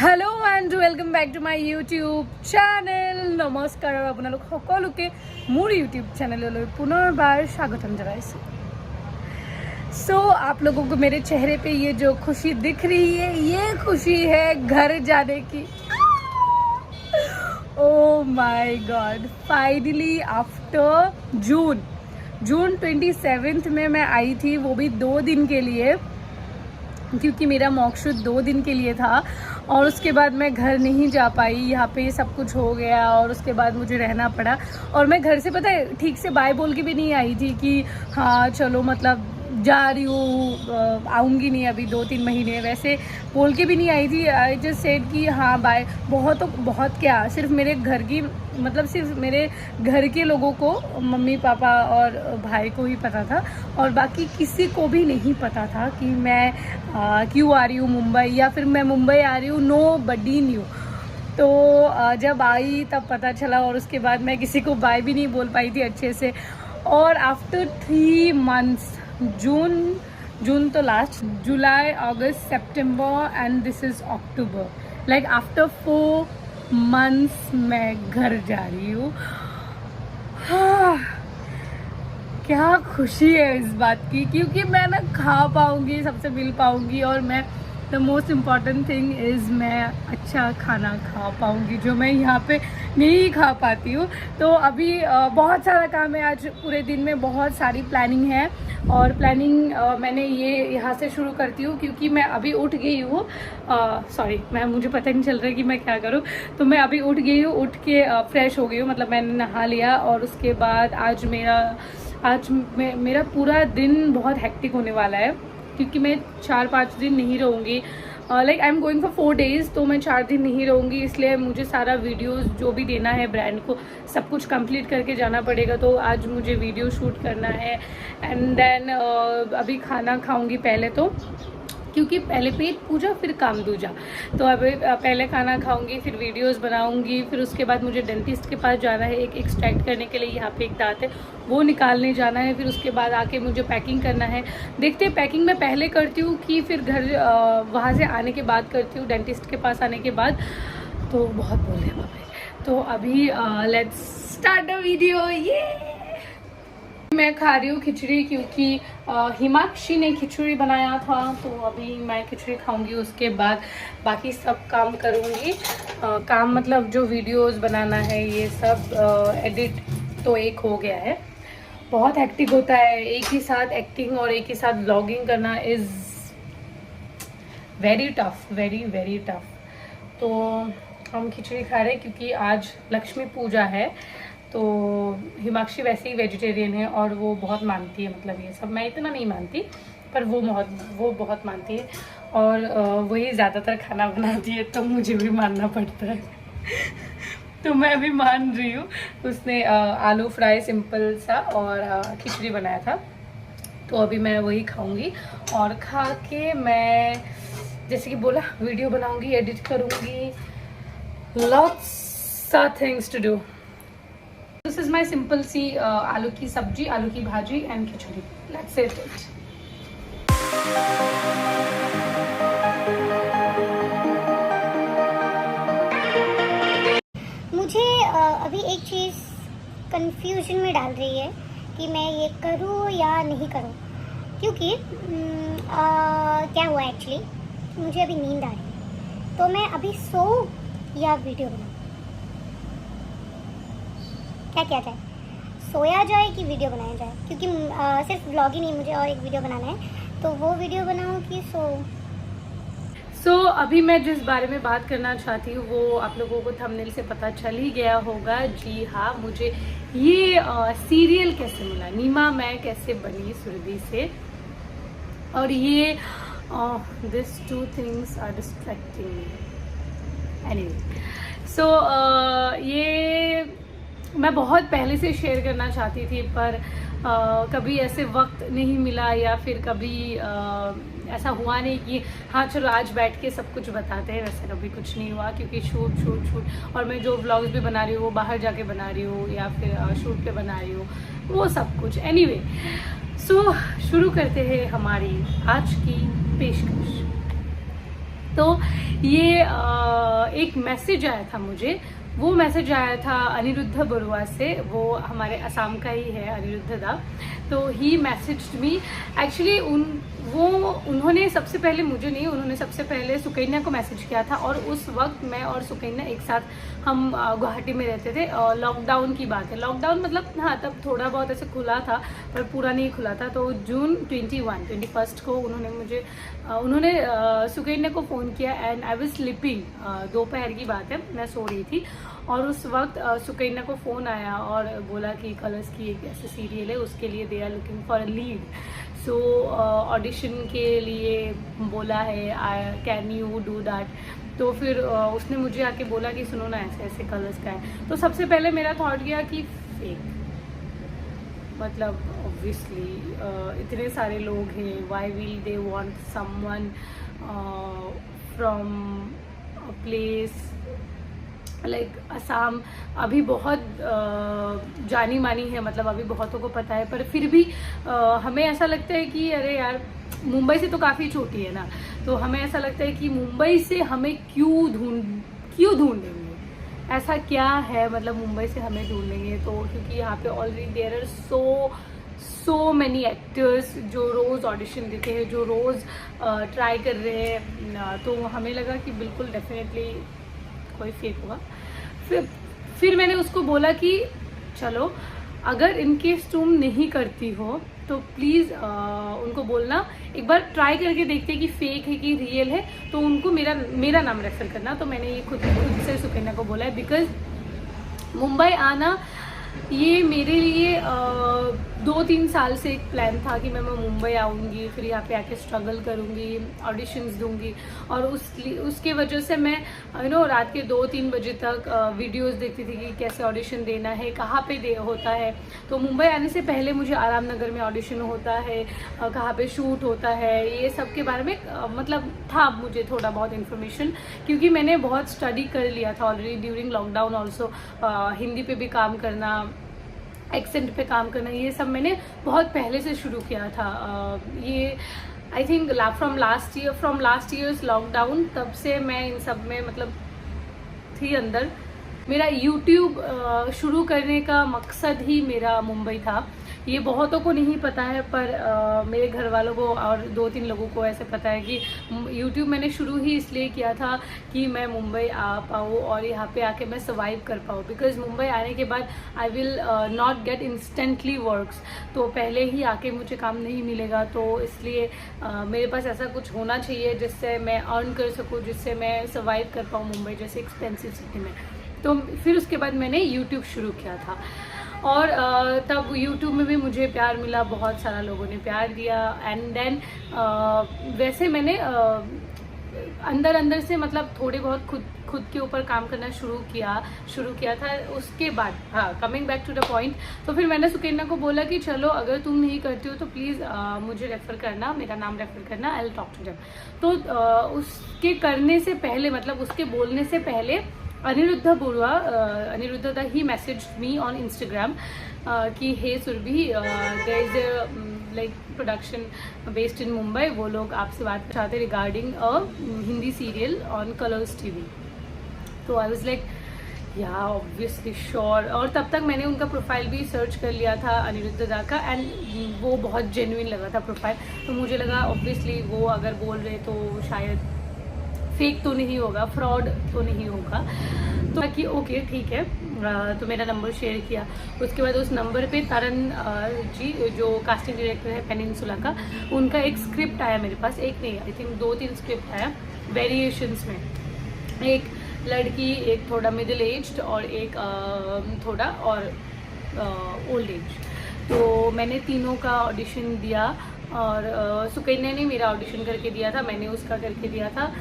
Hello' and welcome back to my YouTube channel. নমস্কাৰ আৰু আপোনালোক সকলোকে মোৰ ইউটিউব চেনেললৈ পুনৰবাৰ স্বাগতম জনাইছোঁ। सो आप लोगों को मेरे चेहरे पे ये जो खुशी दिख रही है, ये खुशी है घर जाने की। Oh my God, finally after June 27 में मैं आई थी, वो भी 2 दिन के लिए, क्योंकि मेरा मॉकशूट 2 दिन के लिए था और उसके बाद मैं घर नहीं जा पाई। यहाँ पे सब कुछ हो गया और उसके बाद मुझे रहना पड़ा। और मैं घर से पता है ठीक से बाय बोल के भी नहीं आई थी कि हाँ चलो मतलब जा रही हूँ, आऊँगी नहीं अभी 2-3 महीने, वैसे बोल के भी नहीं आई थी। आई जस्ट सेड कि हाँ बाय। बहुत क्या, सिर्फ मेरे घर की मतलब सिर्फ मेरे घर के लोगों को, मम्मी पापा और भाई को ही पता था और बाकी किसी को भी नहीं पता था कि मैं क्यों आ रही हूँ मुंबई, या फिर मैं मुंबई आ रही हूँ। नो बडी न्यू। तो जब आई तब पता चला और उसके बाद मैं किसी को बाय भी नहीं बोल पाई थी अच्छे से। और आफ्टर 3 months, जून तो last, July, August, September and this is October, like after 4 months मैं घर जा रही हूँ। हाँ, क्या खुशी है इस बात की, क्योंकि मैं ना खा पाऊँगी, सबसे मिल पाऊँगी और मैं the most important thing is मैं अच्छा खाना खा पाऊँगी, जो मैं यहाँ पे नहीं खा पाती हूँ। तो अभी बहुत सारा काम है, आज पूरे दिन में बहुत सारी प्लानिंग है और प्लानिंग मैंने ये यहाँ से शुरू करती हूँ क्योंकि मैं अभी उठ गई हूँ। मुझे पता नहीं चल रहा है कि मैं क्या करूँ। तो मैं अभी उठ गई हूँ, उठ के फ्रेश हो गई हूँ, मतलब मैंने नहा लिया और उसके बाद आज मेरा पूरा दिन बहुत हेक्टिक होने वाला है क्योंकि मैं 4-5 दिन नहीं रहूँगी। Like I am going for 4 days, तो मैं 4 दिन नहीं रहूँगी, इसलिए मुझे सारा वीडियोस जो भी देना है ब्रांड को सब कुछ कंप्लीट करके जाना पड़ेगा। तो आज मुझे वीडियो शूट करना है एंड देन अभी खाना खाऊँगी पहले, तो क्योंकि पहले पेट पूजा फिर काम दूजा। तो अभी पहले खाना खाऊंगी, फिर वीडियोस बनाऊंगी, फिर उसके बाद मुझे डेंटिस्ट के पास जाना है एक एक्सट्रैक्ट करने के लिए। यहाँ पे एक दांत है वो निकालने जाना है, फिर उसके बाद आके मुझे पैकिंग करना है। देखते हैं, पैकिंग मैं पहले करती हूँ कि फिर घर वहाँ से आने के बाद करती हूँ, डेंटिस्ट के पास आने के बाद। तो बहुत बोल रहे हैं बाबा। तो अभी लेट्स स्टार्ट द वीडियो। ये मैं खा रही हूँ खिचड़ी क्योंकि हिमाक्षी ने खिचड़ी बनाया था, तो अभी मैं खिचड़ी खाऊंगी, उसके बाद बाकी सब काम करूँगी। काम मतलब जो वीडियोस बनाना है ये सब एडिट तो एक हो गया है। बहुत हेक्टिक होता है, एक ही साथ एक्टिंग और एक ही साथ ब्लॉगिंग करना is very tough, very very tough. तो हम खिचड़ी खा रहे हैं क्योंकि आज लक्ष्मी पूजा है। तो हिमाक्षी वैसे ही वेजिटेरियन है और वो बहुत मानती है, मतलब ये सब मैं इतना नहीं मानती, पर वो बहुत मानती है और वही ज़्यादातर खाना बनाती है, तो मुझे भी मानना पड़ता है। तो मैं भी मान रही हूँ। उसने आलू फ्राई सिंपल सा और खिचड़ी बनाया था, तो अभी मैं वही खाऊंगी और खा के मैं जैसे कि बोला वीडियो बनाऊंगी, एडिट करूँगी, lots of things to do. This is my simple सी आलू की सब्जी, आलू की भाजी एंड खिचड़ी। Let's it. मुझे अभी एक चीज़ कंफ्यूजन में डाल रही है कि मैं ये करूँ या नहीं करूँ, क्योंकि क्या हुआ एक्चुअली, मुझे अभी नींद आ रही है, तो मैं अभी सो या वीडियो बनाऊँ, क्या किया जाए? सोया जाए कि वीडियो बनाया जाए? क्योंकि सिर्फ व्लॉग ही नहीं, मुझे और एक वीडियो बनाना है, तो वो वीडियो बनाऊँ कि सो अभी मैं जिस बारे में बात करना चाहती हूँ वो आप लोगों को थंबनेल से पता चल ही गया होगा। जी हाँ, मुझे ये सीरियल कैसे मिला, नीमा मैं कैसे बनी सुरभि से, और ये this 2 things are distracting me. Anyway, so ये मैं बहुत पहले से शेयर करना चाहती थी, पर कभी ऐसे वक्त नहीं मिला या फिर कभी ऐसा हुआ नहीं कि हाँ चलो आज बैठ के सब कुछ बताते हैं। वैसे कभी कुछ नहीं हुआ क्योंकि शूट और मैं जो व्लॉग्स भी बना रही हूँ वो बाहर जाके बना रही हूँ या फिर शूट पे बना रही हूँ, वो सब कुछ। एनीवे, सो शुरू करते हैं हमारी आज की पेशकश। तो ये एक मैसेज आया था मुझे, वो मैसेज आया था अनिरुद्ध बरुआ से, वो हमारे असम का ही है अनिरुद्ध दा। तो ही मैसेज्ड मी एक्चुअली, उन्होंने सबसे पहले मुझे नहीं, उन्होंने सबसे पहले सुकन्या को मैसेज किया था। और उस वक्त मैं और सुकन्या एक साथ हम गुवाहाटी में रहते थे। लॉकडाउन की बात है, लॉकडाउन मतलब हाँ तब थोड़ा बहुत ऐसे खुला था पर पूरा नहीं खुला था। तो जून 21 को उन्होंने सुकन्या को फ़ोन किया एंड आई वाज स्लीपिंग। दोपहर की बात है, मैं सो रही थी और उस वक्त सुकन्या को फ़ोन आया और बोला कि कलर्स की एक ऐसी सीरियल है, उसके लिए they are looking for a lead. So audition के लिए बोला है, कैन यू डू दैट। तो फिर उसने मुझे आके बोला कि सुनो ना ऐसे ऐसे कलर्स का है। तो सबसे पहले मेरा थॉट गया कि फेक, मतलब ऑब्वियसली इतने सारे लोग हैं, why will they want someone from a place like Assam. अभी बहुत जानी मानी है, मतलब अभी बहुतों को पता है, पर फिर भी हमें ऐसा लगता है कि अरे यार मुंबई से तो काफ़ी छोटी है ना, तो हमें ऐसा लगता है कि मुंबई से हमें क्यों ढूंढेंगे, ऐसा क्या है मतलब मुंबई से हमें ढूंढेंगे। तो क्योंकि यहाँ पे already there are so many actors जो रोज़ ऑडिशन देते हैं, जो रोज़ ट्राई कर रहे हैं। तो हमें लगा कि बिल्कुल डेफिनेटली कोई फेक होगा। फिर मैंने उसको बोला कि चलो अगर इनकेस तुम नहीं करती हो तो प्लीज़ उनको बोलना, एक बार ट्राई करके देखते कि फेक है कि रियल है, तो उनको मेरा नाम रेफर करना। तो मैंने ये खुद से सुकन्या को बोला है, बिकॉज मुंबई आना ये मेरे लिए 2-3 साल से एक प्लान था कि मैं मुंबई आऊँगी, फिर यहाँ पे आके स्ट्रगल करूँगी, ऑडिशंस दूँगी। और उसके वजह से मैं रात के 2-3 बजे तक वीडियोस देखती थी कि कैसे ऑडिशन देना है, कहाँ पे होता है। तो मुंबई आने से पहले मुझे आराम नगर में ऑडिशन होता है, कहाँ पे शूट होता है, ये सब के बारे में मतलब था मुझे थोड़ा बहुत इन्फॉर्मेशन, क्योंकि मैंने बहुत स्टडी कर लिया था already during lockdown also. Hindi पे भी काम करना, एक्सेंट पे काम करना, ये सब मैंने बहुत पहले से शुरू किया था। ये I think from last years lockdown, तब से मैं इन सब में मतलब थी अंदर। मेरा YouTube शुरू करने का मकसद ही मेरा मुंबई था। ये बहुतों को नहीं पता है, पर मेरे घर वालों को और 2-3 लोगों को ऐसे पता है कि YouTube मैंने शुरू ही इसलिए किया था कि मैं मुंबई आ पाऊँ और यहाँ पे आके मैं सर्वाइव कर पाऊँ। बिकॉज मुंबई आने के बाद I will not gate instantly works, तो पहले ही आके मुझे काम नहीं मिलेगा। तो इसलिए मेरे पास ऐसा कुछ होना चाहिए जिससे मैं अर्न कर सकूँ, जिससे मैं सर्वाइव कर पाऊँ मुंबई जैसे एक्सपेंसिव सिटी में। तो फिर उसके बाद मैंने YouTube शुरू किया था और तब YouTube में भी मुझे प्यार मिला, बहुत सारा लोगों ने प्यार दिया। एंड देन वैसे मैंने अंदर से मतलब थोड़े बहुत खुद के ऊपर काम करना शुरू किया था। उसके बाद हाँ, coming back to the point, तो फिर मैंने सुकन्या को बोला कि चलो अगर तुम नहीं करती हो तो प्लीज़ मुझे रेफ़र करना, मेरा नाम रेफ़र करना, I will talk to them. तो उसके करने से पहले, मतलब उसके बोलने से पहले अनिरुद्ध दा ही मैसेज्ड मी ऑन इंस्टाग्राम कि hey Surabhi, there is a like production based in Mumbai, वो लोग आपसे बात चाहते regarding a Hindi serial on Colors TV. तो I was like yeah obviously sure. और तब तक मैंने उनका प्रोफाइल भी सर्च कर लिया था अनिरुद्ध दा का, एंड वो बहुत जेन्युइन लगा था प्रोफाइल। तो मुझे लगा ऑब्वियसली वो अगर बोल रहे तो शायद फेक तो नहीं होगा, फ्रॉड तो नहीं होगा। तो कि ओके ठीक है, तो मेरा नंबर शेयर किया। उसके बाद उस नंबर पे तरन जी जो कास्टिंग डायरेक्टर है पेनिनसुला का, उनका एक स्क्रिप्ट आया मेरे पास, एक नहीं आई थिंक 2-3 स्क्रिप्ट आया वेरिएशंस में। एक लड़की, एक थोड़ा मिडिल एज्ड और एक थोड़ा और ओल्ड एज। तो मैंने तीनों का ऑडिशन दिया और सुकन्या ने मेरा ऑडिशन करके दिया था, मैंने उसका करके दिया था।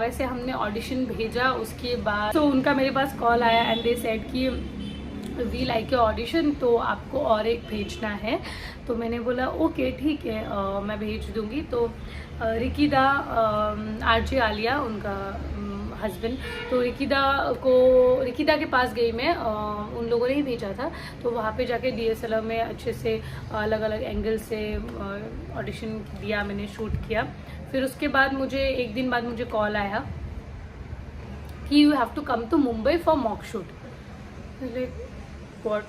वैसे हमने ऑडिशन भेजा, उसके बाद तो उनका मेरे पास कॉल आया एंड दे सेड कि वी लाइक योर ऑडिशन, तो आपको और एक भेजना है। तो मैंने बोला ओके ठीक है, मैं भेज दूंगी। तो रिकी दा, आरजे आलिया उनका हस्बैंड। तो रिकिता के पास गई मैं, उन लोगों ने ही भेजा था। तो वहाँ पे जाके DSLR में अच्छे से अलग अलग एंगल से ऑडिशन दिया, मैंने शूट किया। फिर उसके बाद मुझे एक दिन बाद मुझे कॉल आया कि you have to come to Mumbai for mock shoot. Like what,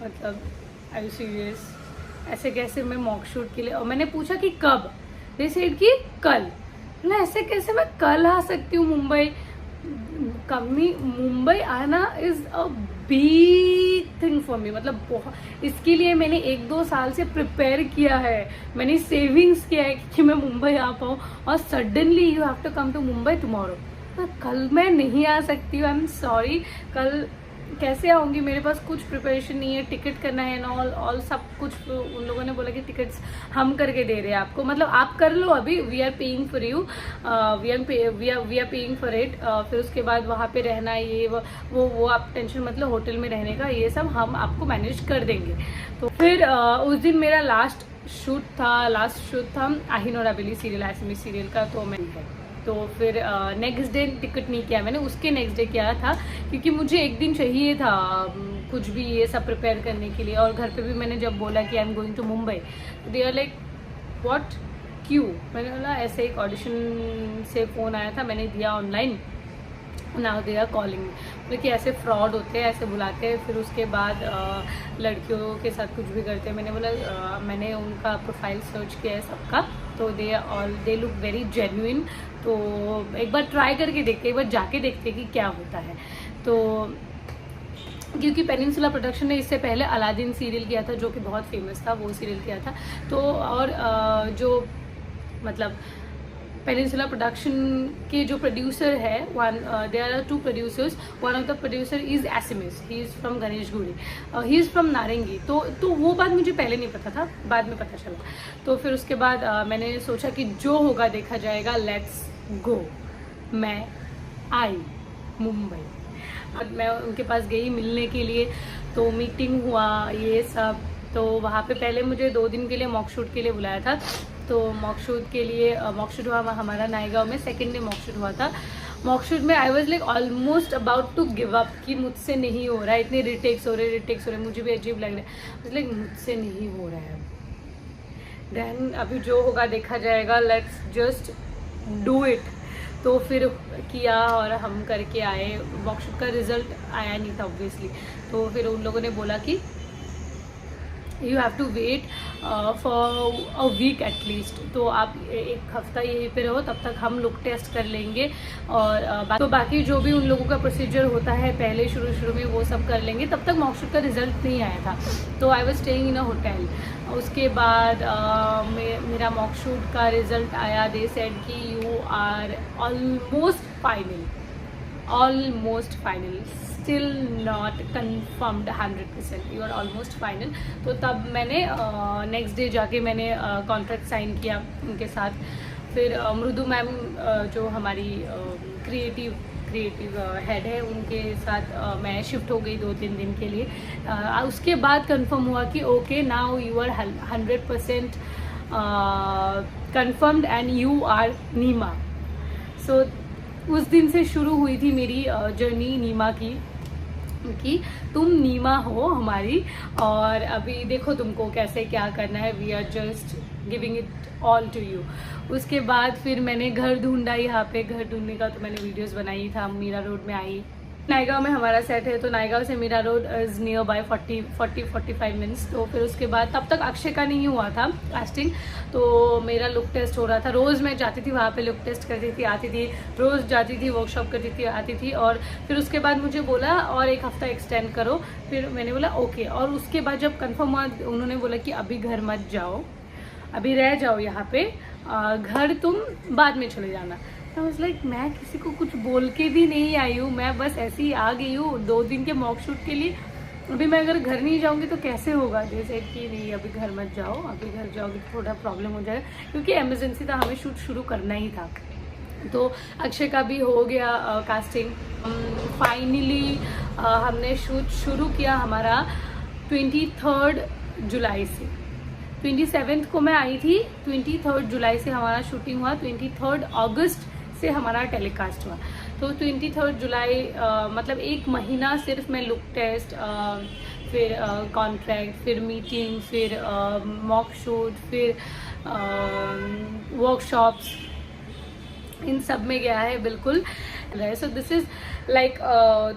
मतलब आर यू सीरियस? ऐसे कैसे मैं मॉक शूट के लिए? और मैंने पूछा कि कब? दे सेड कि कल। ना ऐसे कैसे मैं कल आ सकती हूँ मुंबई? मुंबई आना is a big thing for me. मतलब बहुत, इसके लिए मैंने 1-2 साल से प्रिपेयर किया है, मैंने सेविंग्स किया है कि मैं मुंबई आ पाऊँ। और suddenly you have to come to Mumbai tomorrow. कल मैं नहीं आ सकती हूँ, आई एम सॉरी। कल कैसे आऊँगी? मेरे पास कुछ प्रिपरेशन नहीं है, टिकट करना है ना, ऑल सब कुछ। उन लोगों ने बोला कि टिकट्स हम करके दे रहे हैं आपको, मतलब आप कर लो अभी, we are paying for you, we are paying for it. फिर उसके बाद वहाँ पे रहना, ये वो आप टेंशन मतलब होटल में रहने का, ये सब हम आपको मैनेज कर देंगे। तो फिर उस दिन मेरा लास्ट शूट था आहिन और अबेली सीरियल, एसएमएस सीरियल का। तो मैं तो फिर नेक्स्ट डे टिकट नहीं किया मैंने, उसके नेक्स्ट डे किया था, क्योंकि मुझे एक दिन चाहिए था कुछ भी ये सब प्रिपेयर करने के लिए। और घर पे भी मैंने जब बोला कि I am going to Mumbai, they are like what, क्यों? मैंने बोला ऐसे एक ऑडिशन से फ़ोन आया था, मैंने दिया online, now they are calling. मतलब कि ऐसे फ्रॉड होते हैं, ऐसे बुलाते हैं, फिर उसके बाद लड़कियों के साथ कुछ भी करते हैं। मैंने बोला मैंने उनका प्रोफाइल सर्च किया है सबका, तो दे लुक वेरी जेन्युइन। तो एक बार ट्राई करके देखते, एक बार जाके देखते कि क्या होता है। तो क्योंकि पेनिनसुला प्रोडक्शन ने इससे पहले अलादीन सीरियल किया था, जो कि बहुत फेमस था, वो सीरियल किया था। तो और जो मतलब पेनिनसुला प्रोडक्शन के जो प्रोड्यूसर है, there are 2 producers, one of the producer is SMS, he is from Ganeshguri, he is from Narangi. तो वो बात मुझे पहले नहीं पता था, बाद में पता चला। तो फिर उसके बाद मैंने सोचा कि जो होगा देखा जाएगा, लेट्स गो। मैं आई मुंबई, मैं उनके पास गई मिलने के लिए, तो मीटिंग हुआ ये सब। तो वहाँ पे पहले मुझे 2 दिन के लिए मॉक शूट के लिए बुलाया था। तो मॉक शूट के लिए मॉक शूट हुआ हमारा नायगांव में, सेकेंड डे मॉक शूट हुआ था। मॉक शूट में I was like almost about to give up कि मुझसे नहीं हो रहा है, इतने रिटेक्स हो रहे, मुझे भी अजीब लग रहा है, लाइक मुझसे नहीं हो रहा है। देन अभी जो होगा देखा जाएगा, लेट्स जस्ट डू इट। तो फिर किया और हम करके आए। मॉक शूट का रिजल्ट आया नहीं था ऑब्वियसली, तो फिर उन लोगों ने बोला कि you have to wait for a week at least. तो आप एक हफ्ता यहीं पे रहो, तब तक हम लोग टेस्ट कर लेंगे। और तो बाकी जो भी उन लोगों का प्रोसीजर होता है पहले शुरू में वो सब कर लेंगे। तब तक मॉक शूट का रिजल्ट नहीं आया था, तो I was staying in a hotel. उसके बाद मेरा मॉक शूट का रिजल्ट आया, दे सेड कि you are almost final, still not confirmed 100%, you are almost final. तो तब मैंने नेक्स्ट डे जाके मैंने कॉन्ट्रैक्ट साइन किया उनके साथ। फिर मृदु मैम जो हमारी क्रिएटिव हेड है, उनके साथ मैं शिफ्ट हो गई 2-3 दिन के लिए। उसके बाद कंफर्म हुआ कि okay now you are 100% confirmed and you are Neema. So उस दिन से शुरू हुई थी मेरी जर्नी नीमा की, कि तुम नीमा हो हमारी, और अभी देखो तुमको कैसे क्या करना है, we are just giving it all to you. उसके बाद फिर मैंने घर ढूंढा, यहाँ पे घर ढूंढने का तो मैंने वीडियोस बनाई था। मीरा रोड में आई, नायगांव में हमारा सेट है, तो नायगांव से Mira Road is near by 40-45 minutes. तो फिर उसके बाद तब तक अक्षय का नहीं हुआ था कास्टिंग, तो मेरा लुक टेस्ट हो रहा था। रोज़ मैं जाती थी वहाँ पे, लुक टेस्ट करती थी, आती थी, रोज़ जाती थी, वर्कशॉप करती थी, आती थी। और फिर उसके बाद मुझे बोला और 1 हफ्ता एक्सटेंड करो। फिर मैंने बोला ओके। और उसके बाद जब कन्फर्म हुआ, उन्होंने बोला कि अभी घर मत जाओ, अभी रह जाओ यहाँ पे, घर तुम बाद में चले जाना। तो आई वाज लाइक मैं किसी को कुछ बोल के भी नहीं आई हूँ, मैं बस ऐसे ही आ गई हूँ 2 दिन के मॉक शूट के लिए। अभी मैं अगर घर नहीं जाऊँगी तो कैसे होगा? जैसे कि नहीं अभी घर मत जाओ, अभी घर जाओगे तो थोड़ा प्रॉब्लम हो जाएगा, क्योंकि एमरजेंसी था, हमें शूट शुरू करना ही था। तो अक्षय का भी हो गया कास्टिंग। फाइनली हमने शूट शुरू किया हमारा 23 जुलाई से। 27 को मैं आई थी, 23 जुलाई से हमारा शूटिंग हुआ, 23 अगस्त से हमारा टेलीकास्ट हुआ। तो 23 जुलाई मतलब 1 महीना सिर्फ मैं लुक टेस्ट, फिर कॉन्ट्रैक्ट, फिर मीटिंग, फिर मॉक शूट, फिर वर्कशॉप्स, इन सब में गया है बिल्कुल। So this is like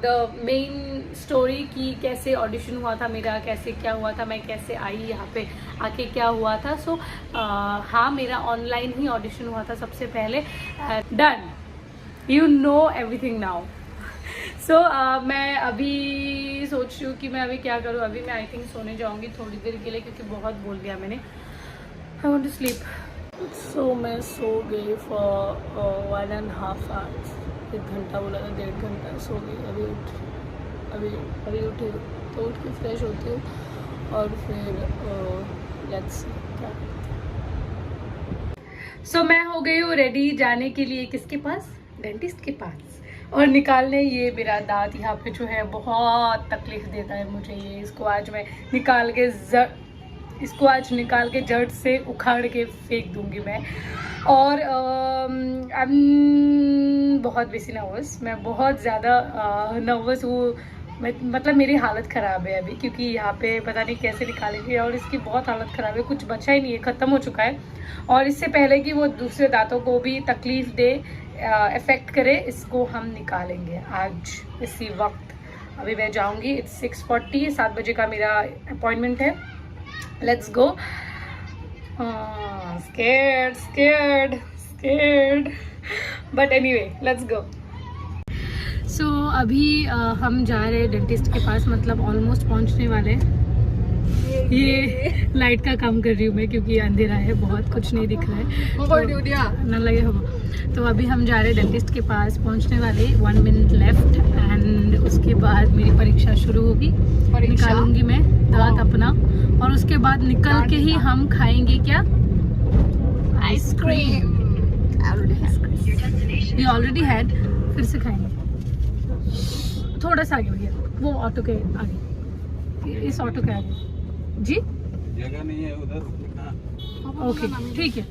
the main story कि कैसे ऑडिशन हुआ था मेरा, कैसे क्या हुआ था, मैं कैसे आई यहाँ पे, आके क्या हुआ था। सो हाँ, मेरा ऑनलाइन ही ऑडिशन हुआ था सबसे पहले। Done, you know everything now. So मैं अभी सोच रही हूँ कि मैं अभी क्या करूँ। अभी मैं आई थिंक सोने जाऊँगी थोड़ी देर के लिए, क्योंकि बहुत बोल दिया मैंने। I want to sleep. So मैं सो गई फॉर 1.5 आवर्स। 1 घंटा बोला था, 1.5 घंटा सो गई। अभी उठी तो उठ के फ्रेश होती हूँ और फिर लेट्स क्या। सो मैं हो गई हूँ रेडी जाने के लिए। किसके पास? डेंटिस्ट के पास। और निकालने ये मेरा दांत यहाँ पे जो है बहुत तकलीफ देता है मुझे ये। इसको आज निकाल के जड़ से उखाड़ के फेंक दूंगी मैं। और बहुत बेसी नर्वस, मैं बहुत ज़्यादा नर्वस हूँ। मतलब मेरी हालत ख़राब है अभी, क्योंकि यहाँ पे पता नहीं कैसे निकालेंगे और इसकी बहुत हालत ख़राब है। कुछ बचा ही नहीं है, ख़त्म हो चुका है। और इससे पहले कि वो दूसरे दांतों को भी तकलीफ़ दे, इफ़ेक्ट करे, इसको हम निकालेंगे आज इसी वक्त। अभी मैं जाऊँगी। इट्स 6:40, 7 बजे का मेरा अपॉइंटमेंट है। Let's go. Scared but anyway let's go. So अभी हम जा रहे हैं डेंटिस्ट के पास, मतलब ऑलमोस्ट पहुंचने वाले। ये लाइट का काम कर रही हूँ मैं, क्योंकि अंधेरा है, बहुत कुछ नहीं दिख रहा है तो ना लगे हम। तो अभी हम जा रहे हैं डेंटिस्ट के पास, पहुंचने वाले। 1 मिनट लेफ्ट एंड उसके बाद मेरी परीक्षा शुरू होगी। निकालूंगी मैं दांत अपना, और उसके बाद निकल के ही हम खाएंगे क्या? आइसक्रीम। वी ऑलरेडी हैड, फिर से खाएंगे। थोड़ा सा आगे भैया, वो ऑटो के आगे, इस ऑटो के आगे जी। जगह नहीं है उधर। ओके ठीक है।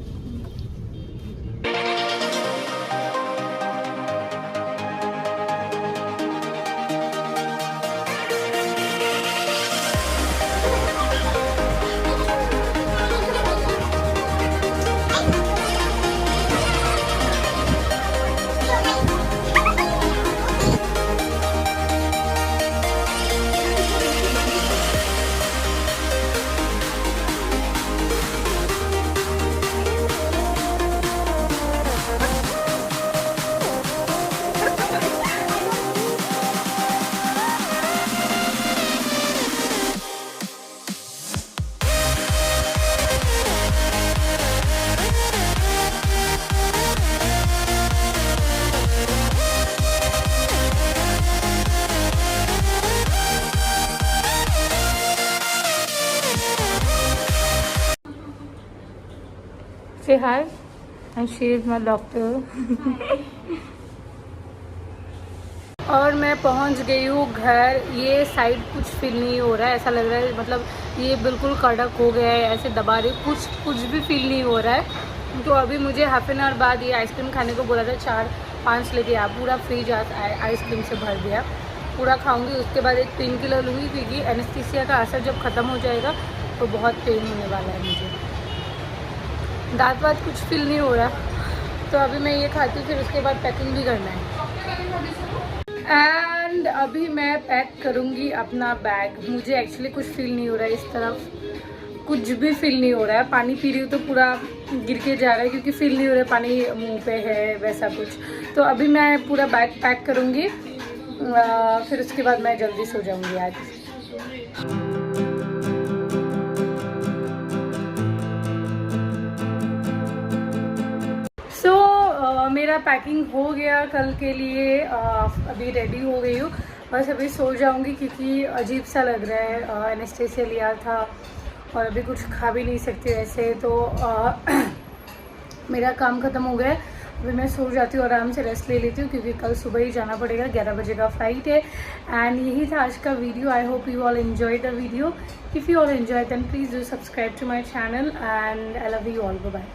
Say hi, and she is my doctor. और मैं पहुंच गई हूँ घर। ये साइड कुछ फील नहीं हो रहा है, ऐसा लग रहा है मतलब ये बिल्कुल कड़क हो गया है, ऐसे दबा रही, कुछ भी फील नहीं हो रहा है। तो अभी मुझे हाफ एन आवर बाद ये आइसक्रीम खाने को बोला था, 4-5 लेके आ, पूरा फ्रिज आइसक्रीम से भर दिया। पूरा खाऊंगी, उसके बाद एक पेन किलर लूँगी, क्योंकि एनेस्थीसिया का असर जब ख़त्म हो जाएगा तो बहुत पेन होने वाला है मुझे। दांत वात कुछ फील नहीं हो रहा, तो अभी मैं ये खाती हूँ, फिर उसके बाद पैकिंग भी करना है। एंड अभी मैं पैक करूँगी अपना बैग। मुझे एक्चुअली कुछ फील नहीं हो रहा है, इस तरफ कुछ भी फील नहीं हो रहा है। पानी पी रही हूँ तो पूरा गिर के जा रहा है, क्योंकि फील नहीं हो रहा है, पानी मुंह पे है वैसा कुछ। तो अभी मैं पूरा बैग पैक करूँगी, फिर उसके बाद मैं जल्दी सो जाऊँगी आज। मेरा पैकिंग हो गया कल के लिए। अभी रेडी हो गई हूँ, बस अभी सो जाऊँगी, क्योंकि अजीब सा लग रहा है। एनेस्थीसिया लिया था और अभी कुछ खा भी नहीं सकती वैसे, तो मेरा काम ख़त्म हो गया है। अभी मैं सो जाती हूँ, आराम से रेस्ट ले लेती हूँ, क्योंकि कल सुबह ही जाना पड़ेगा, 11 बजे का फ्लाइट है। एंड यही था आज का video. I hope you all enjoy the video. If you all enjoy then please do subscribe to my channel and I love you all. Bye.